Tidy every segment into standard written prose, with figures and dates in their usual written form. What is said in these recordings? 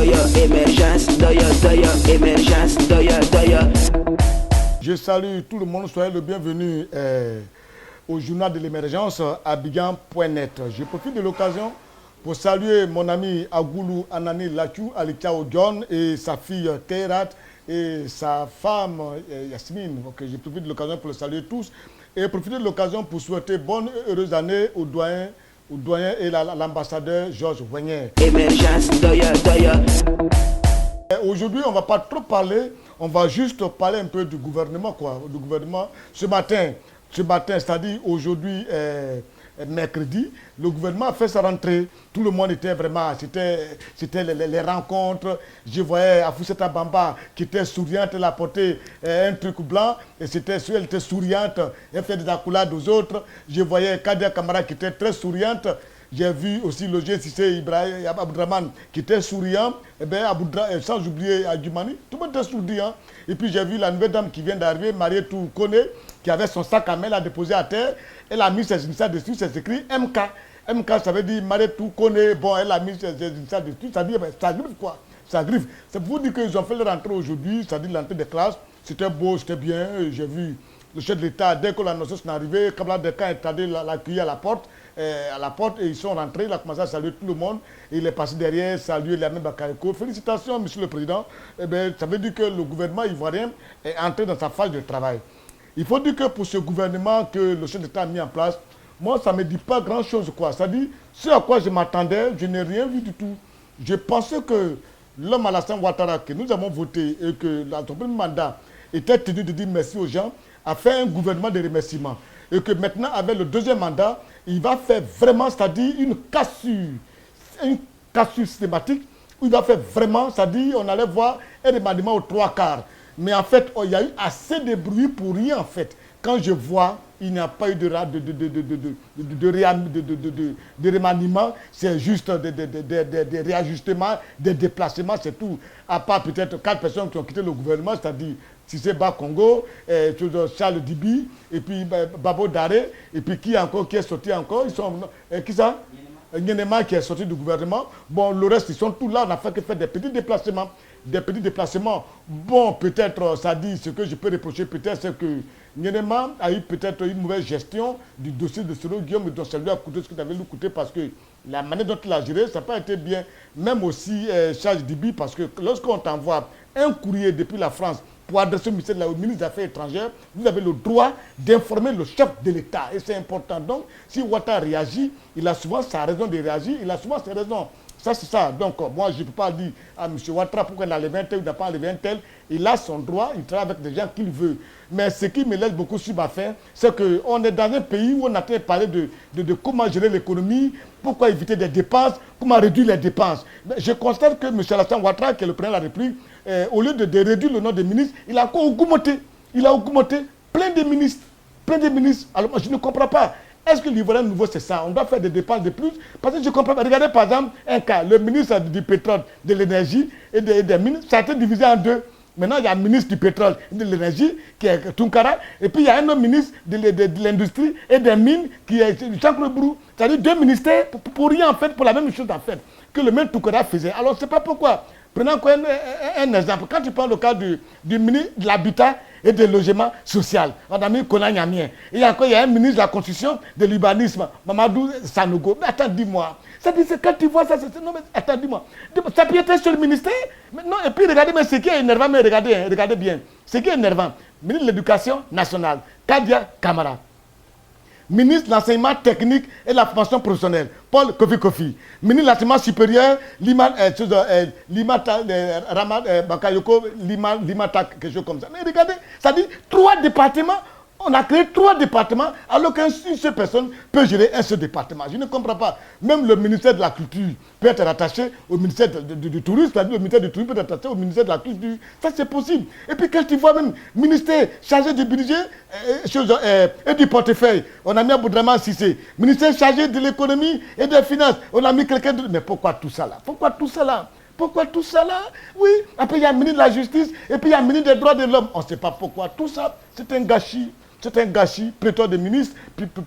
émergence, émergence, Je salue tout le monde, soyez le bienvenu au journal de l'émergence Abidjan.net. Je profite de l'occasion pour saluer mon ami Agoulou Anani Lachou Alikiao John et sa fille Keirat et sa femme Yasmine. Okay, je profite de l'occasion pour les saluer tous et profiter de l'occasion pour souhaiter bonne et heureuse année au doyen et l'ambassadeur Georges Wenger. Émergence, Aujourd'hui, on ne va pas trop parler, on va juste parler un peu du gouvernement, quoi. Du gouvernement. Ce matin, c'est-à-dire aujourd'hui, mercredi, le gouvernement a fait sa rentrée. Tout le monde était vraiment, c'était les rencontres. Je voyais Afousseta Bamba qui était souriante, elle a porté un truc blanc, et elle était souriante, elle fait des accolades aux autres. Je voyais Kadia Kamara qui était très souriante. J'ai vu aussi le G6 Ibrahim Aboudraman qui était souriant, sans oublier Adjumani, tout le monde était souriant. Et puis j'ai vu la nouvelle dame qui vient d'arriver, Marietou Kone, qui avait son sac à main, elle a déposé à terre, elle a mis ses initiales dessus, c'est écrit MK. MK, ça veut dire Marietou Kone, bon, elle a mis ses initiales dessus, ça dit, ça griffe quoi, ça griffe. C'est pour vous dire qu'ils ont fait leur rentrée aujourd'hui, c'est-à-dire l'entrée des classes, c'était beau, c'était bien, j'ai vu le chef de l'État, dès que l'annonce est arrivée, Kabla Dekan est allé l'accueillir à la porte, et ils sont rentrés, il a commencé à saluer tout le monde, et il est passé derrière, saluer Lamine Bakayoko. Félicitations, monsieur le président. Eh bien, ça veut dire que le gouvernement ivoirien est entré dans sa phase de travail. Il faut dire que pour ce gouvernement que le chef d'État a mis en place, moi, ça ne me dit pas grand-chose, quoi. C'est-à-dire, ce à quoi je m'attendais, je n'ai rien vu du tout. Je pensais que l'homme Alassane Ouattara, que nous avons voté, et que son premier mandat était tenu de dire merci aux gens, a fait un gouvernement de remerciements. Et que maintenant, avec le deuxième mandat, il va faire vraiment, c'est-à-dire une cassure systématique, où il va faire vraiment, c'est-à-dire on allait voir un remaniement aux trois quarts. Mais en fait, il y a eu assez de bruit pour rien, en fait. Quand je vois, il n'y a pas eu de remaniement, c'est juste des réajustements, des déplacements, c'est tout. À part peut-être 4 personnes qui ont quitté le gouvernement, c'est-à-dire Cissé Ba Congo, Charles Dibi, et puis Babo Daré, et puis qui est sorti encore, ils sont, qui ça? Nyenema qui est sorti du gouvernement. Bon, le reste, ils sont tous là, on n'a fait que faire des petits déplacements. Des petits déplacements. Bon, peut-être, ça dit, ce que je peux reprocher, peut-être, c'est que Nyenema a eu peut-être une mauvaise gestion du dossier de Soro Guillaume, dont ça lui a coûté ce qu'il avait lui coûté, parce que la manière dont il a géré, ça n'a pas été bien. Même aussi Charles Dibi, parce que lorsqu'on t'envoie un courrier depuis la France pour adresser au ministre des Affaires étrangères, vous avez le droit d'informer le chef de l'État. Et c'est important. Donc, si Ouattara réagit, il a souvent sa raison de réagir, il a souvent ses raisons. Ça, c'est ça. Donc, moi, je ne peux pas dire à M. Ouattara pourquoi il a enlevé un tel ou il n'a pas enlevé un tel. Il a son droit, il travaille avec des gens qu'il veut. Mais ce qui me laisse beaucoup sur ma faim, c'est qu'on est dans un pays où on a parlé de comment gérer l'économie, pourquoi éviter des dépenses, comment réduire les dépenses. Mais je constate que M. Alassane Ouattara, qui est le président de la République, au lieu de réduire le nombre de ministres, il a encore augmenté. Il a augmenté plein de ministres. Plein de ministres. Alors, moi, je ne comprends pas. Est-ce que l'Ivoirien nouveau, c'est ça? On doit faire des dépenses de plus? Parce que je ne comprends pas. Regardez par exemple un cas. Le ministre du pétrole, de l'énergie et des mines, ça a été divisé en deux. Maintenant, il y a un ministre du pétrole et de l'énergie qui est Tunkara. Et puis, il y a un autre ministre de l'industrie et des mines qui est Jean-Claude Brou. C'est-à-dire deux ministères pour rien, en fait, pour la même chose, en fait, que le même Tunkara faisait. Alors, je ne sais pas pourquoi. Prenons un exemple. Quand tu prends le cas du ministre de l'Habitat et du Logement Social, on a mis Konan Yamien. Et il y a un ministre de la Construction, de l'Urbanisme, Mamadou Sanogo. Mais attends, dis-moi. C'est quand tu vois ça, non, mais attends, dis-moi. Ça peut être sur le ministère. Mais non, et puis regardez, mais ce qui est énervant, mais regardez bien. Ce qui est énervant, ministre de l'Éducation nationale, Kadia Kamara. Ministre de l'enseignement technique et de la formation professionnelle, Paul Kofi. Ministre de l'enseignement supérieur, Bakayoko, Limatak, quelque chose comme ça. Mais regardez, ça dit 3 départements. On a créé 3 départements alors qu'une seule personne peut gérer un seul département. Je ne comprends pas. Même le ministère de la Culture peut être rattaché au ministère du Tourisme, c'est-à-dire le ministère du Tourisme peut être rattaché au ministère de la Culture. Ça, c'est possible. Et puis, quand tu vois même ministère chargé du budget et du portefeuille, on a mis Aboudraman Cissé. Ministère chargé de l'économie et des finances, on a mis quelqu'un d'autre. Mais pourquoi tout ça là? Pourquoi tout ça là? Pourquoi tout ça là? Oui, après il y a le ministre de la Justice et puis il y a le ministre des Droits de l'Homme. On ne sait pas pourquoi tout ça, c'est un gâchis. c'est un gâchis, pléthore de ministres,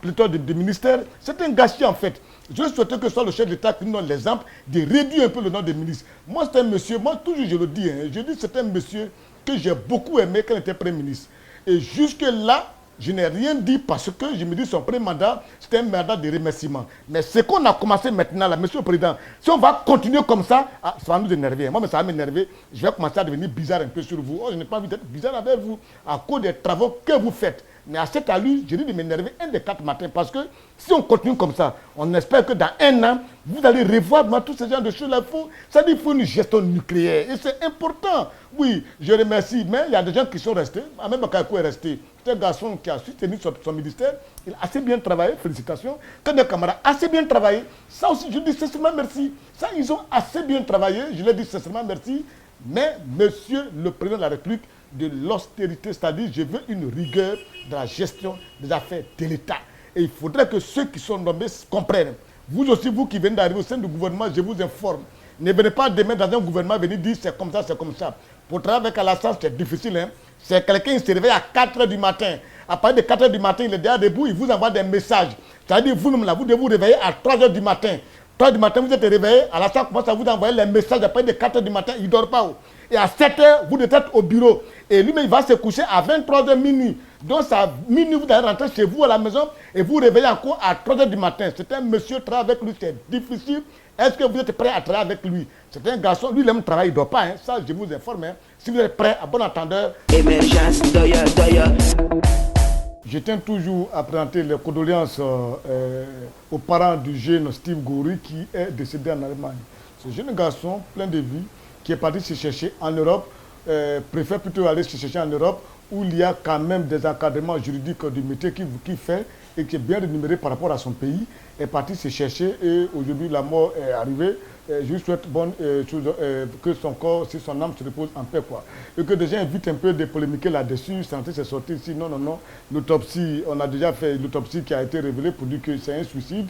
pléthore de ministères, c'est un gâchis en fait. Je souhaitais que ce soit le chef d'État qui nous donne l'exemple de réduire un peu le nom des ministres. Moi, c'est un monsieur, moi toujours je le dis, je dis c'est un monsieur que j'ai beaucoup aimé quand il était Premier ministre. Et jusque-là, je n'ai rien dit parce que je me dis son premier mandat, c'était un mandat de remerciement. Mais ce qu'on a commencé maintenant, là, monsieur le Président, si on va continuer comme ça, ça va nous énerver. Moi, mais ça va m'énerver. Je vais commencer à devenir bizarre un peu sur vous. Oh, je n'ai pas envie d'être bizarre avec vous à cause des travaux que vous faites. Mais à cette allure, je dis de m'énerver un des 4 matins parce que si on continue comme ça, on espère que dans un an, vous allez revoir tous ces genres de choses-là. Ça dit qu'il faut une gestion nucléaire et c'est important. Oui, je remercie, mais il y a des gens qui sont restés. Même Bakakou est resté. C'est un garçon qui a soutenu son ministère. Il a assez bien travaillé, félicitations. Que des camarades assez bien travaillé. Ça aussi, je dis sincèrement merci. Ça, ils ont assez bien travaillé. Je leur dis sincèrement merci. Mais, monsieur le président de la République, de l'austérité, c'est-à-dire je veux une rigueur dans la gestion des affaires de l'État. Et il faudrait que ceux qui sont nommés comprennent. Vous aussi, vous qui venez d'arriver au sein du gouvernement, je vous informe. Ne venez pas demain dans un gouvernement venir dire c'est comme ça, c'est comme ça. Pour travailler avec Alassane, c'est difficile. Hein? C'est quelqu'un qui se réveille à 4 h du matin. À partir de 4 h du matin, il est déjà debout, il vous envoie des messages. C'est-à-dire vous-même là, vous devez vous réveiller à 3 h du matin. 3 h du matin, vous êtes réveillé, Alassane commence à vous envoyer les messages à partir de 4 h du matin, il ne dort pas. Et à 7 h, vous êtes au bureau. Et lui-même, il va se coucher à 23 h minuit. Donc, à minuit, vous allez rentrer chez vous à la maison et vous réveillez encore à 3 h du matin. C'est un monsieur, travailler avec lui, c'est difficile. Est-ce que vous êtes prêt à travailler avec lui? C'est un garçon, lui, il aime travailler, il ne dort pas. Hein. Ça, je vous informe. Hein. Si vous êtes prêt, à bon entendeur. Émergence, doya. Je tiens toujours à présenter les condoléances aux parents du jeune Steve Goury qui est décédé en Allemagne. Ce jeune garçon, plein de vie, qui est parti se chercher en Europe, préfère plutôt aller se chercher en Europe où il y a quand même des encadrements juridiques du métier qu'il fait et qui est bien rémunéré par rapport à son pays, est parti se chercher et aujourd'hui la mort est arrivée. Je lui souhaite que son corps, si son âme se repose en paix. Quoi. Et que des gens évitent un peu de polémiquer là-dessus, santé c'est sorti ici. Non, non, non. L'autopsie, on a déjà fait l'autopsie qui a été révélée pour dire que c'est un suicide.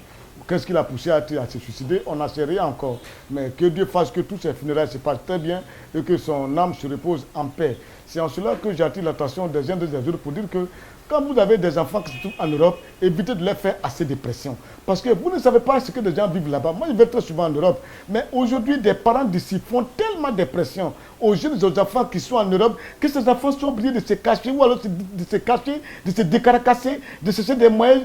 Qu'est-ce qui l'a poussé à se suicider? On n'en sait rien encore. Mais que Dieu fasse que tous ces funérailles se passent très bien et que son âme se repose en paix. C'est en cela que j'attire l'attention des uns et des autres pour dire que quand vous avez des enfants qui se trouvent en Europe, évitez de les faire assez de pression. Parce que vous ne savez pas ce que les gens vivent là-bas. Moi, je vais très souvent en Europe. Mais aujourd'hui, des parents d'ici font tellement de pression aux jeunes, aux enfants qui sont en Europe, que ces enfants sont obligés de se cacher, ou alors de se cacher, de se décaracasser, de chercher des moyens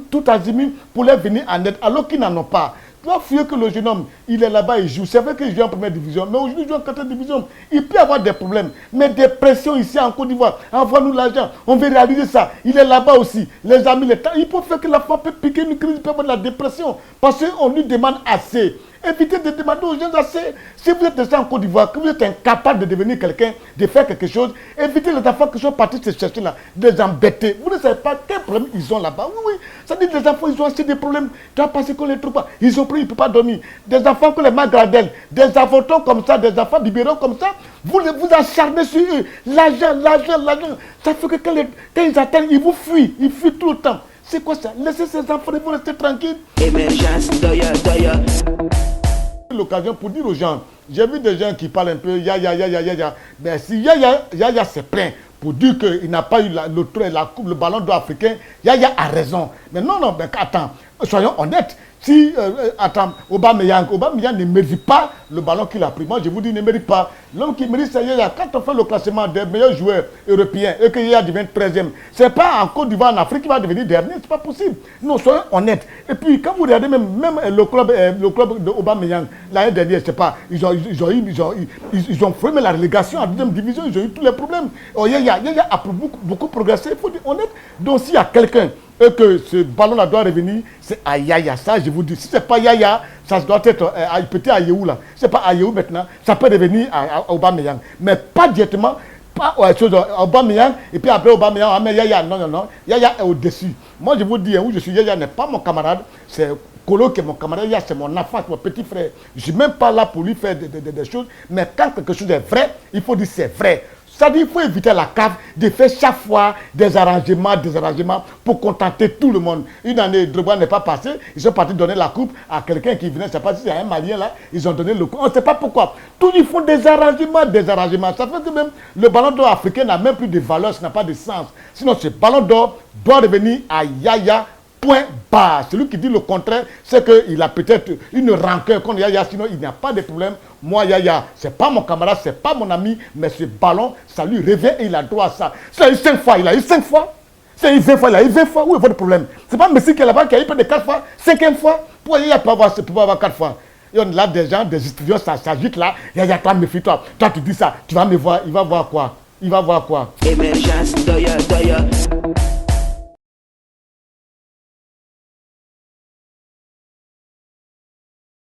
tout azimut pour les venir en aide, alors qu'ils n'en ont pas. Tu dois fuir que le jeune homme, il est là-bas, il joue. C'est vrai qu'il joue en première division, mais aujourd'hui, il joue en quatrième division. Il peut avoir des problèmes, mais des pressions ici en Côte d'Ivoire. Envoie-nous l'argent, on veut réaliser ça. Il est là-bas aussi. Les amis, il peut faire que l'enfant peut piquer une crise, il peut avoir de la dépression, parce qu'on lui demande assez. Évitez de demander aux gens assez. Si vous êtes resté en Côte d'Ivoire, que vous êtes incapable de devenir quelqu'un, de faire quelque chose, évitez les enfants qui sont partis se chercher là, de les embêter. Vous ne savez pas quel problème ils ont là-bas. Oui, oui. Ça dit que les enfants, ils ont assez de problèmes. Tu as passé qu'on les trouve pas. Ils ont pris, ils ne peuvent pas dormir. Des enfants que les magradelles, des avortons comme ça, des enfants libéraux comme ça, vous acharnez sur eux. L'argent. Ça fait que quand ils atteignent, ils vous fuient. Ils fuient tout le temps. C'est quoi ça? Laissez ces enfants, ils vont rester tranquilles. Émergence, doya. L'occasion pour dire aux gens, j'ai vu des gens qui parlent un peu ya. Mais si ya se plaint pour dire qu'il n'a pas eu le ballon d'or africain, ya a raison. Mais non, mais attends, soyons honnêtes. Si, Aubameyang ne mérite pas le ballon qu'il a pris. Moi, je vous dis, il ne mérite pas. L'homme qui mérite, c'est Yaya. Quand on fait le classement des meilleurs joueurs européens et que Yaya devient 13e, ce n'est pas en Côte d'Ivoire, en Afrique, qu'il va devenir dernier. Ce n'est pas possible. Non, soyons honnêtes. Et puis, quand vous regardez même le club d'Aubameyang, l'année dernière, je ne sais pas, ils ont fait la relégation en deuxième division, ils ont eu tous les problèmes. Oh, Yaya a beaucoup progressé, il faut dire honnête. Donc, s'il y a quelqu'un et que ce ballon-là doit revenir, c'est à Yaya. Ça, je vous dis, si ce n'est pas Yaya, ça doit être peut-être à Yehou là. Si ce n'est pas à Yehou maintenant, ça peut revenir à Aubameyang. Mais pas directement, pas à Aubameyang, et puis après Aubameyang, mais Yaya, non. Yaya est au-dessus. Moi, je vous dis, où je suis, Yaya n'est pas mon camarade, c'est Kolo qui est mon camarade, Yaya c'est mon enfant, c'est mon petit frère. Je ne suis même pas là pour lui faire des choses, mais quand quelque chose est vrai, il faut dire c'est vrai. C'est-à-dire qu'il faut éviter la cave de faire chaque fois des arrangements pour contenter tout le monde. Une année, Drogba n'est pas passé, ils sont partis donner la coupe à quelqu'un qui venait, je ne sais pas si c'est un Malien là, ils ont donné le coup, on ne sait pas pourquoi. Tous ils font des arrangements. Ça fait que même le ballon d'or africain n'a même plus de valeur, ça n'a pas de sens. Sinon, ce ballon d'or doit revenir à Yaya. Point barre. Celui qui dit le contraire, c'est qu'il a peut-être une rancœur contre Yaya, sinon il n'y a pas de problème. Moi, Yaya, ce n'est pas mon camarade, ce n'est pas mon ami, mais ce ballon, ça lui revient et il a droit à ça. Ça a eu 5 fois, il a eu 5 fois. Ça a eu 20 fois, il a eu 20 fois. Où est votre problème? Ce n'est pas Messi qui est là-bas qui a eu près de 4 fois, 5e fois. Pourquoi Yaya peut avoir 4 fois? Et on a là des gens, des étudiants, ça s'agite là. Yaya, toi, méfie-toi. Toi, tu dis ça, tu vas me voir, il va voir quoi? Il va voir quoi? Émergence, doya, doya.